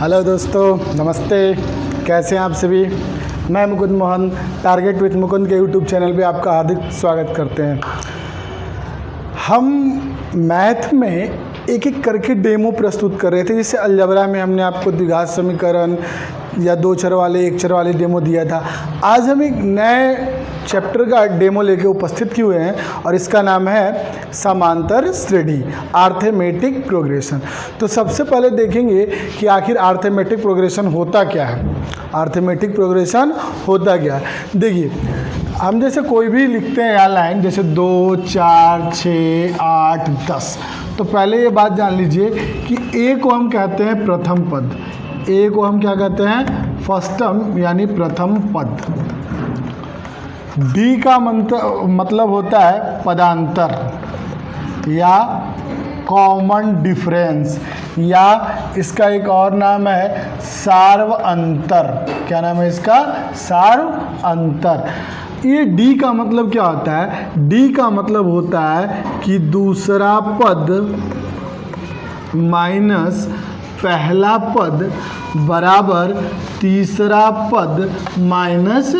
Hello दोस्तों, नमस्ते। कैसे हैं आप सभी? मैं मुकुंद मोहन टारगेट विथ मुकुंद के यूट्यूब चैनल पे आपका हार्दिक स्वागत करते हैं। हम मैथ में एक एक करके डेमो प्रस्तुत कर रहे थे। जैसे अलजबरा में हमने आपको द्विघात समीकरण या दो चर वाले एक चर वाले डेमो दिया था। आज हम एक नए चैप्टर का डेमो लेके उपस्थित हुए हैं और इसका नाम है समांतर श्रेणी, अर्थमेटिक प्रोग्रेशन। तो सबसे पहले देखेंगे कि आखिर अर्थमेटिक प्रोग्रेशन होता क्या है। अर्थमेटिक प्रोग्रेशन होता क्या है, देखिए हम जैसे कोई भी लिखते हैं या लाइन, जैसे 2, 4, 6, 8, 10। तो पहले ये बात जान लीजिए कि ए को हम कहते हैं प्रथम पद, ए को हम क्या कहते हैं, फर्स्टम यानी प्रथम पद। डी का मतलब होता है पदांतर या कॉमन डिफरेंस, या इसका एक और नाम है सार्वअंतर। क्या नाम है इसका? सार्वअंतर। ये डी का मतलब क्या होता है? डी का मतलब होता है कि दूसरा पद माइनस पहला पद बराबर तीसरा पद माइनस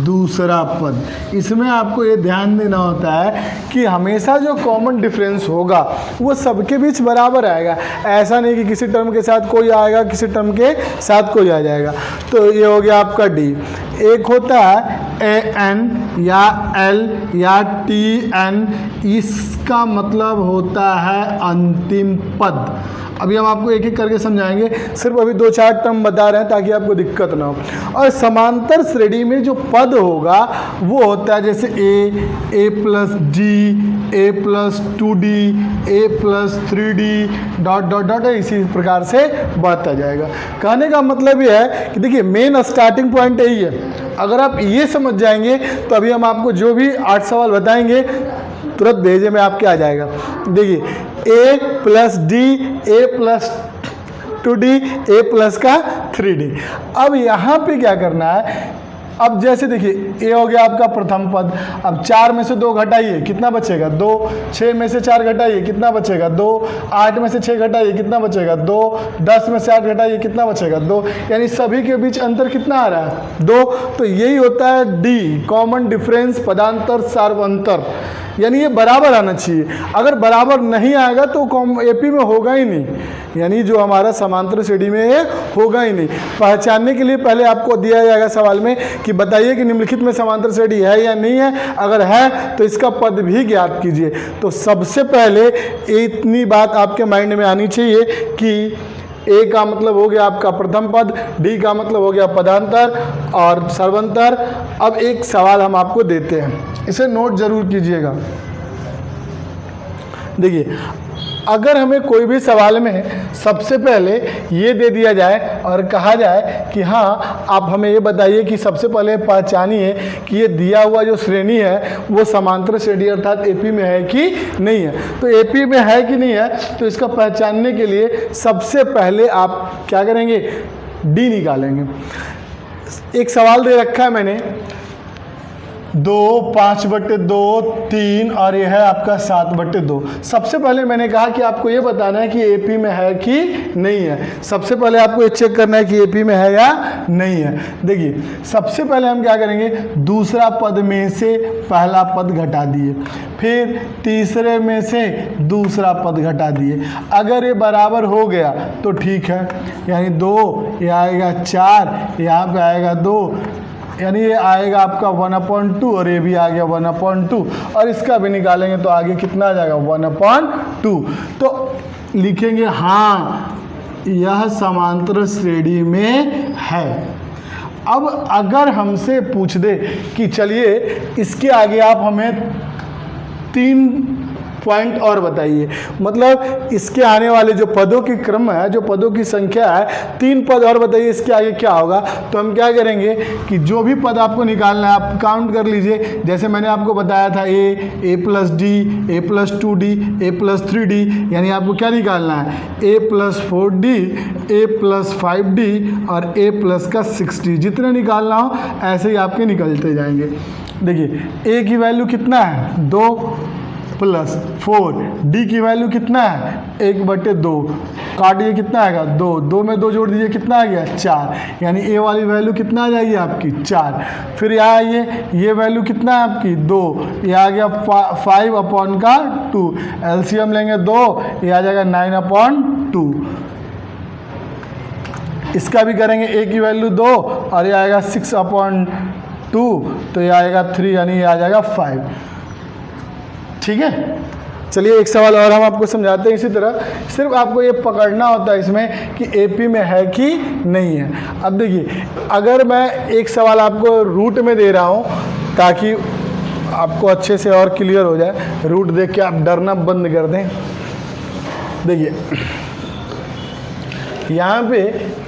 दूसरा पद। इसमें आपको ये ध्यान देना होता है कि हमेशा जो कॉमन डिफरेंस होगा वो सबके बीच बराबर आएगा। ऐसा नहीं कि किसी टर्म के साथ कोई आएगा, किसी टर्म के साथ कोई आ जाएगा। तो ये हो गया आपका डी। एक होता है ए एन या एल या टी एन, इसका मतलब होता है अंतिम पद। अभी हम आपको एक एक करके समझाएंगे, सिर्फ अभी 2-4 टर्म बता रहे हैं ताकि आपको दिक्कत ना हो। और समांतर श्रेणी में जो पद होगा वो होता है जैसे A plus D, A plus 2d, A plus 3d dot dot dot, इसी प्रकार से बढ़ता जाएगा। कहने का मतलब ये है कि देखिए मेन स्टार्टिंग पॉइंट यही है। अगर आप ये समझ जाएंगे तो अभी हम आपको जो भी 8 सवाल बताएंगे तुरंत भेजे में आपके आ जाएगा। देखिए a plus D, A plus 2d, A plus का 3d। अब यहाँ पे क्या करना है, अब जैसे देखिए ए हो गया आपका प्रथम पद। अब 4 में से 2 घटाइए, कितना बचेगा? 2। 6 में से 4 घटाइए, कितना बचेगा? 2। 8 में से 6 घटाइए, कितना बचेगा? 2। 10 में से 8 घटाइए, कितना बचेगा? 2। यानी सभी के बीच अंतर कितना आ रहा है? 2। तो यही होता है डी, कॉमन डिफरेंस, पदांतर, सार्वअंतर। यानी ये बराबर आना चाहिए। अगर बराबर नहीं आएगा तो एपी में होगा ही नहीं, यानी जो हमारा समांतर श्रेणी में है होगा ही नहीं। पहचानने के लिए पहले आपको दिया जाएगा सवाल में कि बताइए कि निम्नलिखित में समांतर श्रेणी है या नहीं है। अगर है तो इसका पद भी ज्ञात कीजिए। तो सबसे पहले इतनी बात आपके माइंड में आनी चाहिए कि ए का मतलब हो गया आपका प्रथम पद, डी का मतलब हो गया पदांतर और सर्वंतर। अब एक सवाल हम आपको देते हैं, इसे नोट जरूर कीजिएगा। देखिए अगर हमें कोई भी सवाल में सबसे पहले ये दे दिया जाए और कहा जाए कि हाँ आप हमें ये बताइए कि सबसे पहले पहचानिए कि ये दिया हुआ जो श्रेणी है वो समांतर श्रेणी अर्थात एपी में है कि नहीं है। तो एपी में है कि नहीं है, तो इसका पहचानने के लिए सबसे पहले आप क्या करेंगे? डी निकालेंगे। एक सवाल दे रखा है मैंने 2, 5/2, 3 और यह है आपका 7/2। सबसे पहले मैंने कहा कि आपको ये बताना है कि एपी में है कि नहीं है। सबसे पहले आपको ये चेक करना है कि एपी में है या नहीं है। देखिए सबसे पहले हम क्या करेंगे, दूसरा पद में से पहला पद घटा दिए, फिर तीसरे में से दूसरा पद घटा दिए। अगर ये बराबर हो गया तो ठीक है, यानी 2 ये आएगा 4, यहाँ पे आएगा 2, यानी ये आएगा आपका 1/2 और ये भी आ गया 1/2 और इसका भी निकालेंगे तो आगे कितना आ जाएगा? 1/2। तो लिखेंगे हाँ यह समांतर श्रेणी में है। अब अगर हमसे पूछ दे कि चलिए इसके आगे आप हमें 3 पॉइंट और बताइए, मतलब इसके आने वाले जो पदों की क्रम है, जो पदों की संख्या है, 3 पद और बताइए इसके आगे क्या होगा। तो हम क्या करेंगे कि जो भी पद आपको निकालना है आप काउंट कर लीजिए। जैसे मैंने आपको बताया था ए plus D, A plus 2d, A plus 3d, यानी आपको क्या निकालना है? ए प्लस 4d, ए प्लस 5d और ए प्लस का 6d। जितने निकालना हो ऐसे ही आपके निकलते जाएंगे। देखिए ए की वैल्यू कितना है? 2 + 4, डी की वैल्यू कितना है? 1/2, काटिए कितना आएगा 2, 2 में 2 जोड़ दीजिए कितना आ गया 4, यानी ए वाली वैल्यू कितना आ जाएगी आपकी 4। फिर यहाँ आइए ये वैल्यू कितना है आपकी 2, ये आ गया 5/2, एलसीएम लेंगे 2, ये आ जाएगा 9/2। इसका भी करेंगे ए की वैल्यू 2 और ये आएगा 6/2, तो ये आएगा 3, यानी ये आ जाएगा 5। ठीक है, चलिए एक सवाल और हम आपको समझाते हैं। इसी तरह सिर्फ आपको ये पकड़ना होता है इसमें कि एपी में है कि नहीं है। अब देखिए, अगर मैं एक सवाल आपको रूट में दे रहा हूँ ताकि आपको अच्छे से और क्लियर हो जाए, रूट देख के आप डरना बंद कर दें। देखिए यहाँ पे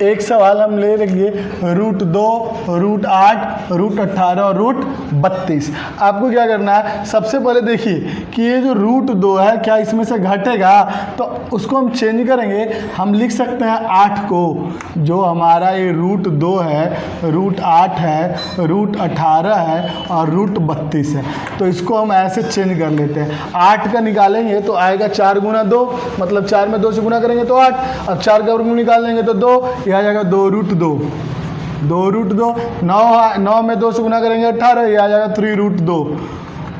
एक सवाल हम ले लेंगे √2, √8, √18 और √32। आपको क्या करना है, सबसे पहले देखिए कि ये जो √2 है क्या इसमें से घटेगा, तो उसको हम चेंज करेंगे। हम लिख सकते हैं 8 को, जो हमारा ये √2 है, √8 है, √18 है और √32 है, तो इसको हम ऐसे चेंज कर लेते हैं। 8 का निकालेंगे तो आएगा 4 × 2, मतलब 4 में 2 से गुना करेंगे तो 8। अब 4 का वर्गमूल निकाल लेंगे तो 2, यह आ जाएगा 2√2, 2√2। 9 में 2 से गुना करेंगे 18, ये आ जाएगा 3√2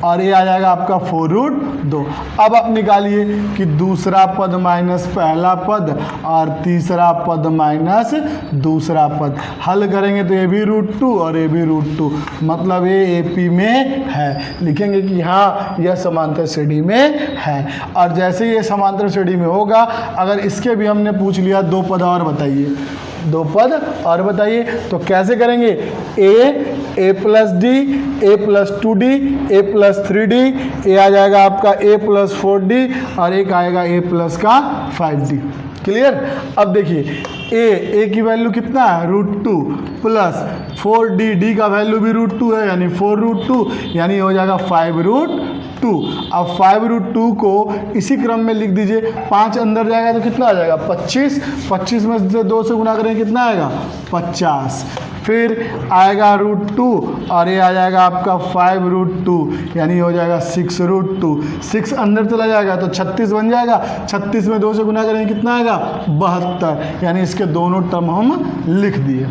और ये आ जाएगा आपका 4√2। अब आप निकालिए कि दूसरा पद माइनस पहला पद और तीसरा पद माइनस दूसरा पद। हल करेंगे तो ये भी √2 और ये भी √2, मतलब ये एपी में है। लिखेंगे कि हाँ यह समांतर श्रेणी में है। और जैसे ही ये समांतर श्रेणी में होगा, अगर इसके भी हमने पूछ लिया 2 पद और बताइए, 2 पद और बताइए, तो कैसे करेंगे, a + d, a + 2d, a + 3d, ये आ जाएगा आपका a + 4d और एक आएगा a + 5d। क्लियर। अब देखिए a की वैल्यू कितना है √2 प्लस 4d, d का वैल्यू भी √2 है यानी 4√2, यानी हो जाएगा 5√2। अब 5√2 को इसी क्रम में लिख दीजिए, 5 अंदर जाएगा तो कितना आ जाएगा 25, 25 में से 2 से गुना करेंगे कितना आएगा 50, फिर आएगा √2 और ये आ जाएगा आपका 5√2, यानी हो जाएगा 6√2। 6 अंदर चला जाएगा तो 36 बन जाएगा, 36 में 2 से गुना करेंगे कितना आएगा 72, यानी इसके दोनों टर्म हम लिख दिए।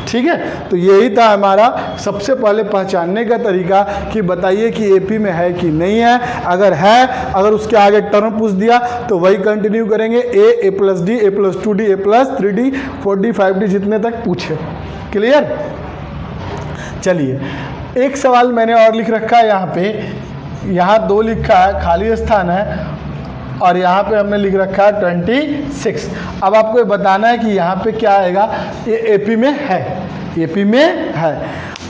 ठीक है, तो यही था हमारा सबसे पहले पहचानने का तरीका कि बताइए कि एपी में है कि नहीं है। अगर है, अगर उसके आगे टर्म पूछ दिया तो वही कंटिन्यू करेंगे, a + d, a + 2d, a + 3d, 4d, 5d जितने तक पूछे। क्लियर। चलिए एक सवाल मैंने और लिख रखा है यहाँ पे, यहाँ 2 लिखा है, खाली स्थान है, और यहाँ पे हमने लिख रखा है 26। अब आपको ये बताना है कि यहाँ पे क्या आएगा, ये एपी में है, एपी में है।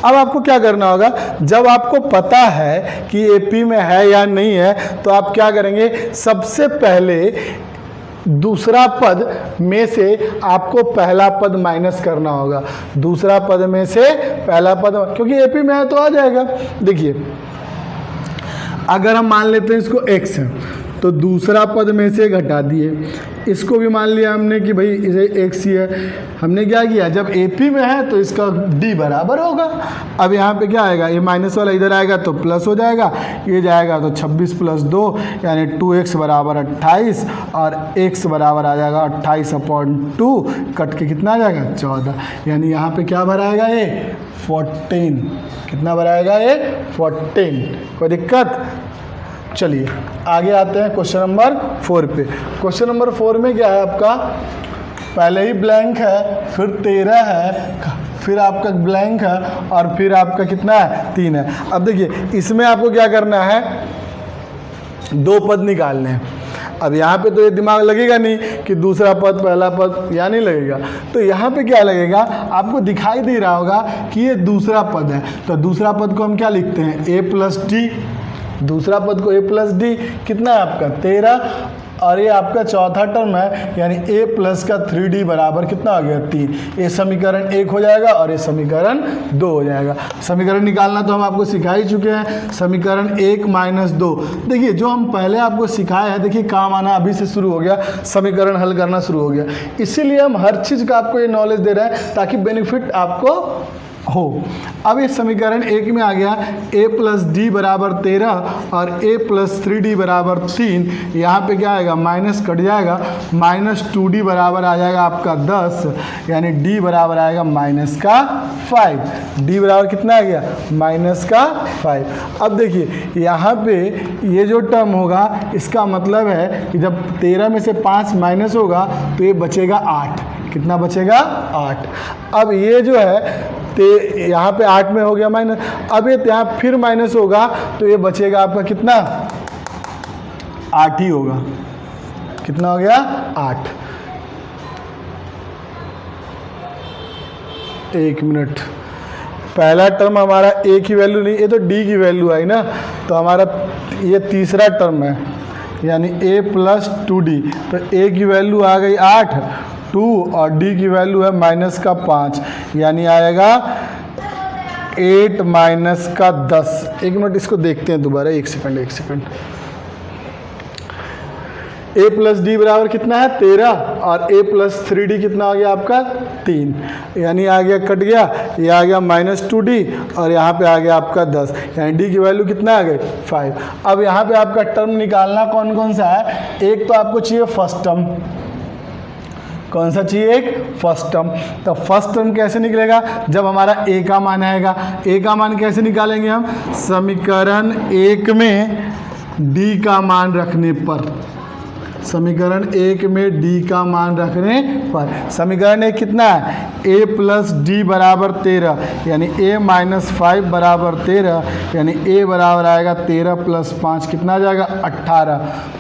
अब आपको क्या करना होगा, जब आपको पता है कि एपी में है या नहीं है, तो आप क्या करेंगे, सबसे पहले दूसरा पद में से आपको पहला पद माइनस करना होगा। दूसरा पद में से पहला पद, क्योंकि एपी में है तो आ जाएगा। देखिए अगर हम मान लेते हैं इसको x है, तो दूसरा पद में से घटा दिए, इसको भी मान लिया हमने कि भाई इसे x ही है। हमने क्या किया, जब एपी में है तो इसका d बराबर होगा। अब यहाँ पे क्या आएगा, ये माइनस वाला इधर आएगा तो प्लस हो जाएगा, ये जाएगा तो 26 + 2 यानी 2x = 28 और x बराबर आ जाएगा 28/2, कट के कितना आ जाएगा 14, यानी यहाँ पे क्या भराएगा ये 14। कितना भराएगा ये 14। कोई दिक्कत। चलिए आगे आते हैं क्वेश्चन नंबर 4 पे। क्वेश्चन नंबर 4 में क्या है आपका, पहले ही ब्लैंक है, फिर 13 है, फिर आपका ब्लैंक है और फिर आपका कितना है 3 है। अब देखिए इसमें आपको क्या करना है, 2 पद निकालने हैं। अब यहाँ पे तो ये दिमाग लगेगा नहीं कि दूसरा पद पहला पद, यहाँ नहीं लगेगा, तो यहाँ पे क्या लगेगा, आपको दिखाई दे रहा होगा कि ये दूसरा पद है, तो दूसरा पद को हम क्या लिखते हैं a + d, दूसरा पद को a + d, कितना है आपका 13, और ये आपका चौथा टर्म है, यानी a + का 3d बराबर कितना हो गया 3। ये समीकरण 1 हो जाएगा और ये समीकरण 2 हो जाएगा। समीकरण निकालना तो हम आपको सिखा ही चुके हैं, समीकरण 1 - 2। देखिए जो हम पहले आपको सिखाए हैं, देखिए काम आना अभी से शुरू हो गया, समीकरण हल करना शुरू हो गया। इसीलिए हम हर चीज़ का आपको ये नॉलेज दे रहे हैं ताकि बेनिफिट आपको हो। अब ये समीकरण एक में आ गया a प्लस डी बराबर 13 और a प्लस 3d बराबर 3। यहाँ पे क्या आएगा, माइनस कट जाएगा, माइनस 2d बराबर आ जाएगा आपका 10, यानी d बराबर आएगा माइनस का 5। d बराबर कितना आ गया, माइनस का 5। अब देखिए यहाँ पे ये जो टर्म होगा इसका मतलब है कि जब 13 में से 5 माइनस होगा तो ये बचेगा 8। कितना बचेगा, 8। अब ये जो है यहाँ पे 8 में हो गया माइनस, अब ये यहाँ फिर माइनस होगा तो ये बचेगा आपका कितना, 8 ही होगा। कितना हो गया, 8। एक मिनट, पहला टर्म हमारा a की वैल्यू नहीं, ये तो d की वैल्यू आई ना, तो हमारा ये तीसरा टर्म है यानी a प्लस 2d। तो a की वैल्यू आ गई 8, 2 और d की वैल्यू है माइनस का 5, यानी आएगा 8 माइनस का 10। एक मिनट इसको देखते हैं दोबारा, एक सेकंड। a प्लस डी बराबर कितना है, 13 और a प्लस 3d कितना आ गया आपका, 3, यानी आ गया, कट गया, ये आ गया माइनस 2d और यहाँ पे आ गया आपका 10, यानी d की वैल्यू कितना आ गई, 5। अब यहाँ पे आपका टर्म निकालना कौन कौन सा है, एक तो आपको चाहिए फर्स्ट टर्म। कौन सा चाहिए, एक फर्स्ट टर्म। तो फर्स्ट टर्म कैसे निकलेगा, जब हमारा a का मान आएगा। a का मान कैसे निकालेंगे हम, समीकरण 1 में d का मान रखने पर, समीकरण 1 में d का मान रखने पर। समीकरण 1 कितना है, a प्लस डी बराबर 13, यानी a माइनस 5 बराबर 13, यानी a बराबर आएगा 13 प्लस 5 कितना आ जाएगा, 18।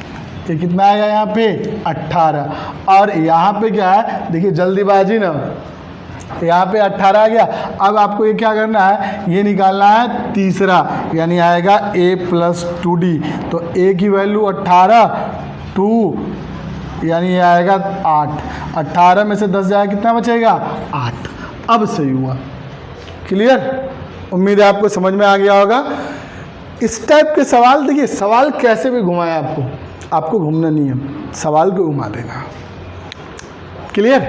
ये कितना आएगा यहाँ पे, 18। और यहाँ पे क्या है, देखिए जल्दीबाजी ना, यहाँ पे 18 आ गया। अब आपको ये क्या करना है, ये निकालना है तीसरा, यानी आएगा a प्लस 2d। तो a की वैल्यू 18, 2 यानी ये आएगा 8। 18 में से 10 जाएगा, कितना बचेगा, 8। अब सही हुआ, क्लियर। उम्मीद है आपको समझ में आ गया होगा। इस टाइप के सवाल, देखिए सवाल कैसे भी घुमाए आपको घूमना नहीं है, सवाल को घुमा देना। क्लियर,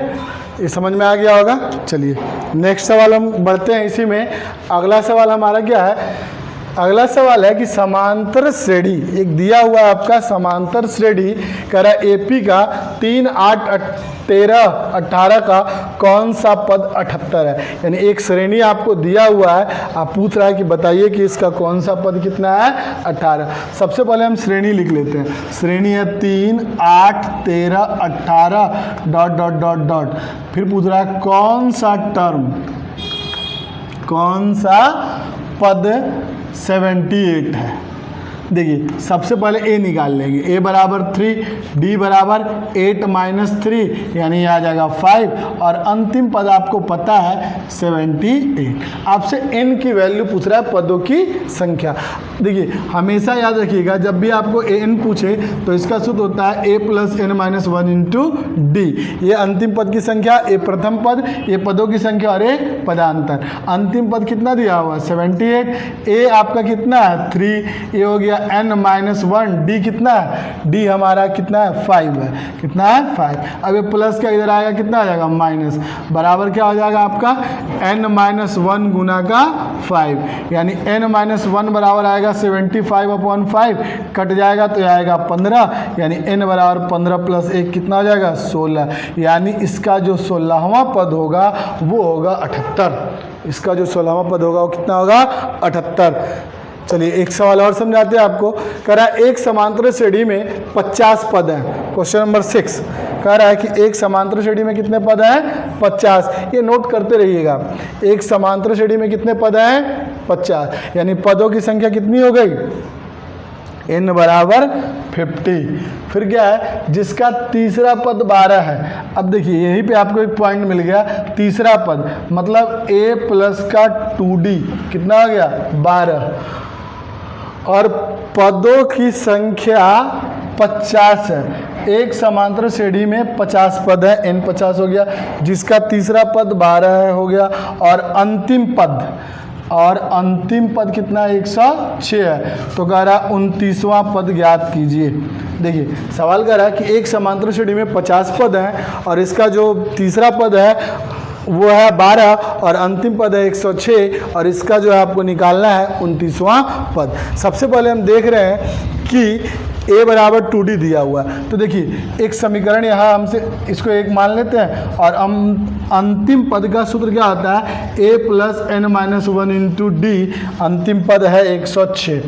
ये समझ में आ गया होगा। चलिए नेक्स्ट सवाल हम बढ़ते हैं इसी में। अगला सवाल हमारा क्या है, अगला सवाल है कि समांतर श्रेणी, एक दिया हुआ है आपका समांतर श्रेणी कह रहा है एपी का 3, 8, 13, 18 का कौन सा पद 78 है। यानी एक श्रेणी आपको दिया हुआ है, आप पूछ रहा है कि बताइए कि इसका कौन सा पद कितना है, 18। सबसे पहले हम श्रेणी लिख लेते हैं। श्रेणी है 3, 8, 13, 18 डॉट डॉट डॉट डॉट। फिर पूछ रहा है कौन सा टर्म, कौन सा पद 78 है। देखिए सबसे पहले a निकाल लेंगे, a बराबर 3, d बराबर 8 माइनस 3 यानी आ जाएगा 5, और अंतिम पद आपको पता है 78। आपसे n की वैल्यू पूछ रहा है, पदों की संख्या। देखिए हमेशा याद रखिएगा, जब भी आपको n पूछे तो इसका सूत्र होता है a plus n minus 1 into D. ये अंतिम पद की संख्या, a प्रथम पद, ये पदों की संख्या और a पदांतर। अंतिम पद कितना दिया हुआ है, 78। a आपका कितना है, 3, ये हो गया n माइनस 1, डी कितना है, डी हमारा कितना है, 5 है। कितना है, 5। अब ये प्लस का इधर आएगा, कितना आ जाएगा, माइनस, बराबर क्या हो जाएगा आपका n माइनस 1 गुना का 5, यानी n माइनस 1 बराबर आएगा 75/5, कट जाएगा तो आएगा 15, यानी n बराबर 15 प्लस 1 कितना हो जाएगा, 16। यानी इसका जो 16वां पद होगा वो होगा 78। इसका जो 16वां पद होगा वो कितना होगा, 78। चलिए एक सवाल और समझाते हैं आपको। कह रहा है एक समांतर श्रेणी में 50 पद हैं। क्वेश्चन नंबर 6 कह रहा है कि एक समांतर श्रेणी में कितने पद हैं, 50। ये नोट करते रहिएगा, एक समांतर श्रेणी में कितने पद हैं, 50। यानी पदों की संख्या कितनी हो गई, n बराबर 50। फिर क्या है, जिसका तीसरा पद 12 है। अब देखिए यहीं पे आपको एक पॉइंट मिल गया, तीसरा पद मतलब a प्लस का 2d कितना हो गया, 12, और पदों की संख्या 50 है। एक समांतर श्रेणी में 50 पद है, n 50 हो गया, जिसका तीसरा पद 12 है हो गया, और अंतिम पद कितना, 106 है। तो कह रहा 29वां पद ज्ञात कीजिए। देखिए सवाल कह रहा है कि एक समांतर श्रेणी में 50 पद हैं और इसका जो तीसरा पद है वो है 12 और अंतिम पद है 106 और इसका जो है आपको निकालना है 29वां पद। सबसे पहले हम देख रहे हैं कि a बराबर 2d दिया हुआ है, तो देखिए एक समीकरण यहाँ हमसे इसको एक मान लेते हैं और अंतिम पद का सूत्र क्या होता है, a plus n minus 1 into D, अंतिम पद है 106,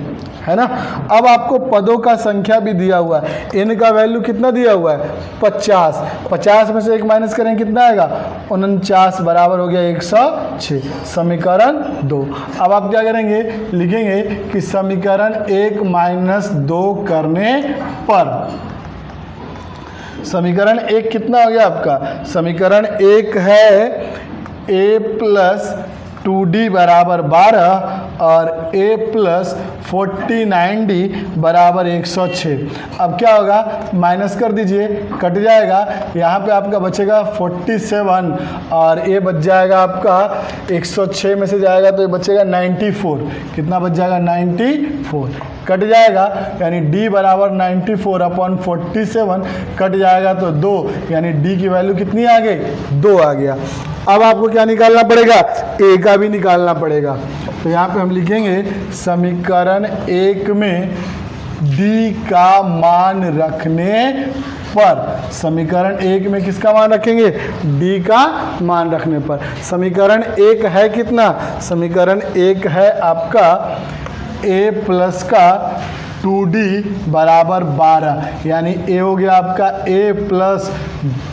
है ना। अब आपको पदों का संख्या भी दिया हुआ है, n का वैल्यू कितना दिया हुआ है 50, 50 में से 1 माइनस करें कितना आएगा 49 बराबर हो गया 106, समीकरण 2। अब आप क्या करेंगे, लिखेंगे कि समीकरण 1 माइनस 2 करने पर समीकरण 1 कितना हो गया आपका, समीकरण 1 है a प्लस 2d बराबर 12 और a प्लस 49d बराबर 106। अब क्या होगा, माइनस कर दीजिए, कट जाएगा, यहाँ पे आपका बचेगा 47 और a बच जाएगा आपका 106 में से जाएगा तो ये बचेगा 94, कितना बच जाएगा 94, कट जाएगा यानी d बराबर 94 अपॉन 47, कट जाएगा तो 2, यानी d की वैल्यू कितनी आ गई 2 आ गया। अब आपको क्या निकालना पड़ेगा, a का भी निकालना पड़ेगा, तो यहाँ पे हम लिखेंगे समीकरण 1 में d का मान रखने पर, समीकरण 1 में किसका मान रखेंगे, d का मान रखने पर। समीकरण 1 है कितना, समीकरण 1 है आपका a प्लस का 2d बराबर 12, यानी a हो गया आपका a प्लस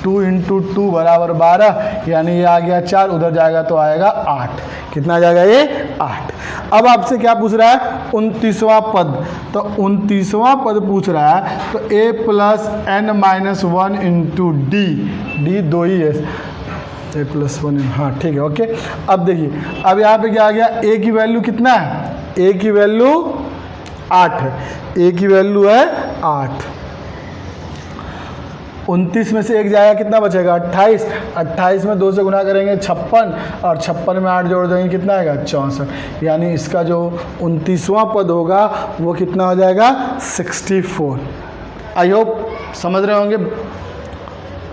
2 इंटू 2 बराबर 12, यानी ये आ गया 4, उधर जाएगा तो आएगा 8, कितना आ जाएगा ये 8। अब आपसे क्या पूछ रहा है 29वां पद, तो 29वां पद पूछ रहा है, तो a plus n minus 1 into D, D 2 ही है, a प्लस 1, हाँ ठीक है ओके। अब देखिए अब यहाँ पे क्या आ गया, a की वैल्यू कितना है, a की वैल्यू 8 है, a की वैल्यू है 8, 29 में से 1 जाएगा कितना बचेगा 28, 28 में 2 से गुना करेंगे 56 और 56 में 8 जोड़ देंगे कितना आएगा 64, यानी इसका जो 29वां पद होगा वो कितना हो जाएगा 64। आई होप समझ रहे होंगे,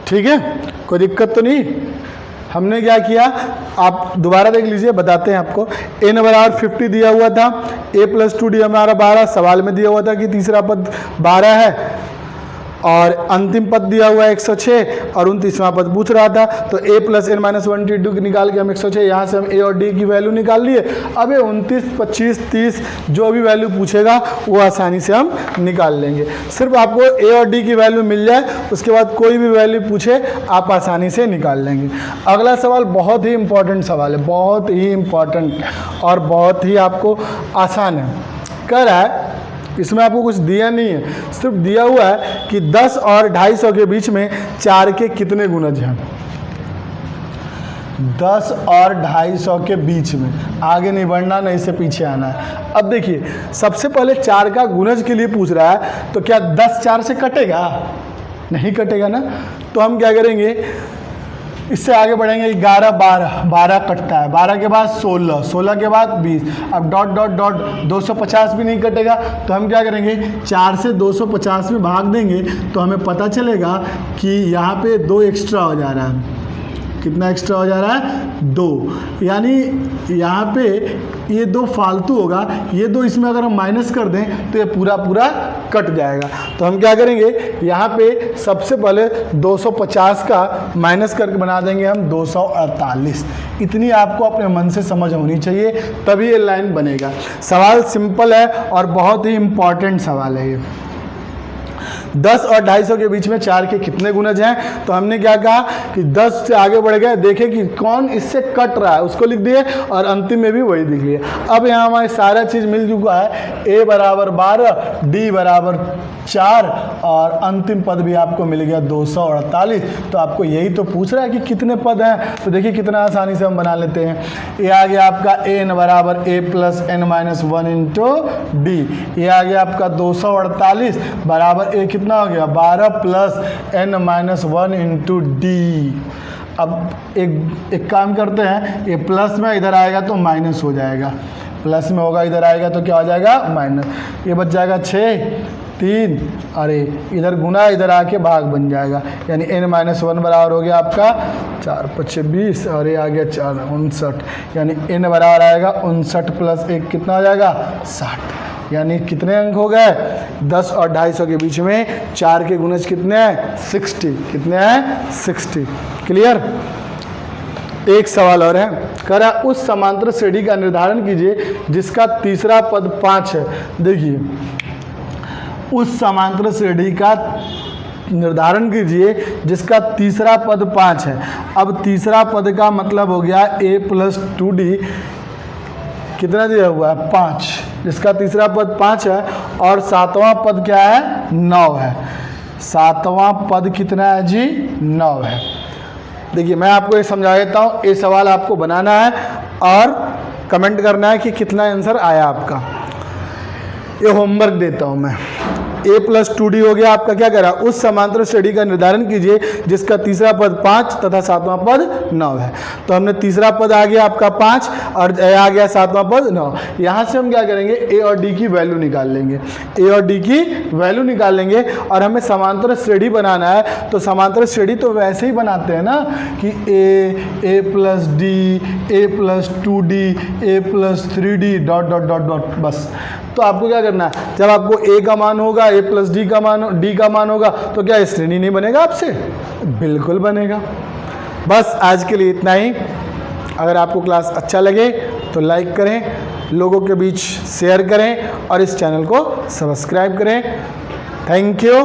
ठीक है, कोई दिक्कत तो नहीं। हमने क्या किया, आप दोबारा देख लीजिए, बताते हैं आपको। n बराबर 50 दिया हुआ था, a प्लस 2d हमारा 12, सवाल में दिया हुआ था कि तीसरा पद 12 है और अंतिम पद दिया हुआ है 106 और 29वां पद पूछ रहा था, तो a प्लस n माइनस 1 2 निकाल के हम 106, यहाँ से हम a और d की वैल्यू निकाल लिए। अब ये 29, 25, 30 जो भी वैल्यू पूछेगा वो आसानी से हम निकाल लेंगे। सिर्फ आपको a और d की वैल्यू मिल जाए, उसके बाद कोई भी वैल्यू पूछे आप आसानी से निकाल लेंगे। अगला सवाल बहुत ही इंपॉर्टेंट सवाल है, बहुत ही इंपॉर्टेंट और बहुत ही आपको आसान है। कह रहा है, इसमें आपको कुछ दिया नहीं है, सिर्फ दिया हुआ है कि 10 और 250 के बीच में 4 के कितने गुणज हैं। 10 और 250 के बीच में, आगे नहीं बढ़ना नहीं से पीछे आना है। अब देखिए सबसे पहले 4 का गुणज के लिए पूछ रहा है, तो क्या 10 4 से कटेगा, नहीं कटेगा ना, तो हम क्या करेंगे, इससे आगे बढ़ेंगे। 11 12, 12 कटता है, 12 के बाद 16, 16 के बाद 20, अब डॉट डॉट डॉट 250 भी नहीं कटेगा, तो हम क्या करेंगे 4 से 250 में भाग देंगे तो हमें पता चलेगा कि यहाँ पे 2 एक्स्ट्रा हो जा रहा है। कितना एक्स्ट्रा हो जा रहा है 2, यानी यहाँ पे ये 2 फालतू होगा, ये 2 इसमें अगर हम माइनस कर दें तो ये पूरा पूरा कट जाएगा। तो हम क्या करेंगे, यहाँ पे सबसे पहले 250 का माइनस करके बना देंगे हम 248। इतनी आपको अपने मन से समझ होनी चाहिए, तभी ये लाइन बनेगा। सवाल सिंपल है और बहुत ही इम्पॉर्टेंट सवाल है ये। 10 और 250 के बीच में 4 के कितने गुणज हैं, तो हमने क्या कहा कि 10 से आगे बढ़ गए, देखें कि कौन इससे कट रहा है उसको लिख दिए और अंतिम में भी वही लिख लिए। अब यहाँ हमारे सारा चीज़ मिल चुका है, a बराबर 12, d बराबर 4 और अंतिम पद भी आपको मिल गया 248। तो आपको यही तो पूछ रहा है कि कितने पद हैं, तो देखिए कितना आसानी से हम बना लेते हैं। ये आ गया आपका n बराबर a plus n minus 1 into D, ये आ गया आपका 248 बराबर a कितना हो गया 12 plus n minus 1 into D. अब एक काम करते हैं, ये प्लस में इधर आएगा तो माइनस हो जाएगा, प्लस में होगा इधर आएगा तो क्या हो जाएगा माइनस, ये बच जाएगा 6 3, अरे इधर गुना इधर आके भाग बन जाएगा, यानी n-1 बराबर हो गया आपका 4 × 5 = 20 और ये आ गया 4 × 59, यानी n बराबर आएगा 59 + 1 कितना हो जाएगा 60। यानी कितने अंक हो गए 10 और 250 के बीच में 4 के गुणज कितने हैं 60, कितने हैं 60। क्लियर। एक सवाल और है, कह रहा है उस समांतर श्रेणी का निर्धारण कीजिए जिसका तीसरा पद 5 है। देखिए उस समांतर श्रेणी का निर्धारण कीजिए जिसका तीसरा पद 5 है। अब तीसरा पद का मतलब हो गया a + 2d, कितना दिया हुआ है 5, जिसका तीसरा पद 5 है और सातवां पद क्या है 9 है। सातवां पद कितना है जी 9 है। देखिए मैं आपको ये समझा देता हूँ, ये सवाल आपको बनाना है और कमेंट करना है कि कितना आंसर आया आपका। ये होमवर्क देता हूँ मैं। a + 2d हो गया आपका, क्या कह रहा है उस समांतर श्रेणी का निर्धारण कीजिए जिसका तीसरा पद 5 तथा सातवां पद 9 है। तो हमने तीसरा पद आ गया आपका 5 और आ गया सातवां पद 9। यहाँ से हम क्या करेंगे a और d की वैल्यू निकाल लेंगे, a और d की वैल्यू निकाल लेंगे। और हमें समांतर श्रेणी बनाना है, तो समांतर श्रेणी तो वैसे ही बनाते हैं ना कि a + d, a + 2d, a + 3d ... बस। तो आपको क्या करना है, जब आपको a का मान होगा, a + d का मान होगा, तो क्या श्रेणी नहीं बनेगा आपसे? बिल्कुल बनेगा। बस आज के लिए इतना ही। अगर आपको क्लास अच्छा लगे तो लाइक करें, लोगों के बीच शेयर करें और इस चैनल को सब्सक्राइब करें। Thank you.